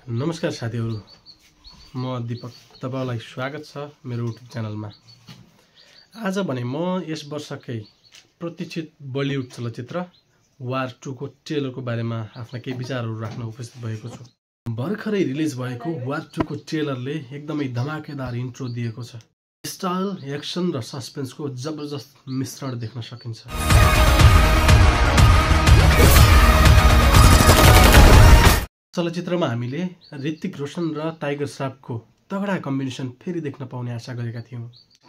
नमस्कार साथीहरु, म दीपक। तपाईलाई स्वागत छ मेरो युट्युब च्यानलमा। आज भने म यस वर्षकै प्रतीक्षित बलिउड चलचित्र वार 2 को ट्रेलरको बारेमा आफ्ना केही विचारहरू राख्न उपस्थित भएको छु। भर्खरै रिलिज भएको वार 2 को ट्रेलरले एकदमै धमाकेदार इन्ट्रो दिएको छ। स्टाइल, एक्सन र सस्पेन्सको जबरजस्त मिश्रण देख्न सकिन्छ। चलचित्रमा हामीले ऋतिक रोशन र टाइगर श्रफको तगडा कम्बिनेसन फेरि देख्न पाउने आशा गरेका थियौं।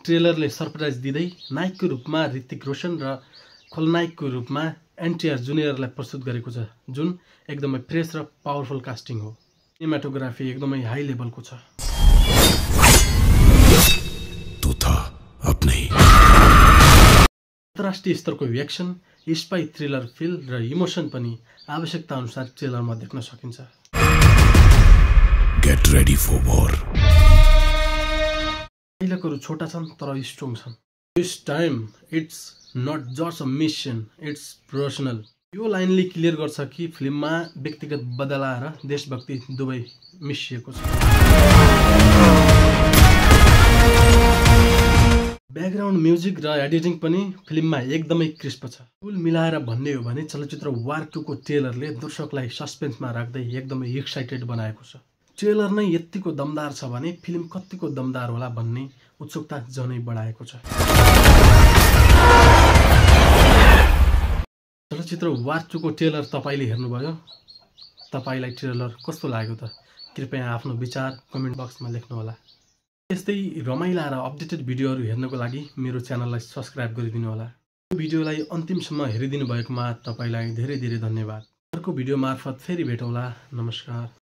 ट्रेलरले सरप्राइज दिँदै नायकको रूपमा ऋतिक रोशन र खलनायकको रूपमा एनटीआर जुनियरलाई प्रस्तुत गरेको छ, जुन एकदमै फ्रेश र पावरफुल कास्टिङ हो। सिनेमाटोग्राफी एकदमै हाई लेभलको छ। तू था अब नहीं। अन्तर्राष्ट्रिय स्तरको एक्सन, स्पाई थ्रिलर फिल र इमोसन पनि आवश्यकता अनुसार ट्रेलरमा देख्न सकिन्छ। Get ready for war. डायलगहरू छोटा छन् तर स्ट्रङ छन्। This time it's not just a mission, it's personal। यो लाइनले क्लियर गर्छ कि फिल्ममा व्यक्तिगत बदला र देशभक्ति दुवै मिसिएको छ। ब्याकग्राउन्ड म्युजिक र एडिटिङ पनि फिल्ममा एकदमै क्रिस्प छ। कुल मिलाएर भन्ने हो भने चलचित्र वार 2 को ट्रेलरले दर्शकलाई सस्पेन्समा राख्दै एकदमै एक्साइटेड बनाएको छ। ट्रेलर नै यतिको दमदार छ भने फिल्म कतिको दमदार होला भन्ने उत्सुकता झनै बढाएको छ। चलचित्र वार 2 को ट्रेलर तपाईले हेर्नुभयो? तपाईलाई ट्रेलर कस्तो लाग्यो त? कृपया आफ्नो विचार कमेन्ट बक्समा लेख्नुहोला। यस्तै रमाइला र अपडेटेड भिडियोहरू हेर्नको लागि मेरो च्यानललाई सब्स्क्राइब गरिदिनु होला। यो भिडियोलाई अन्तिमसम्म हेरिदिनु भएकोमा तपाईलाई धेरै धेरै धन्यवाद। अर्को भिडियो मार्फत फेरि भेटौँला। नमस्कार।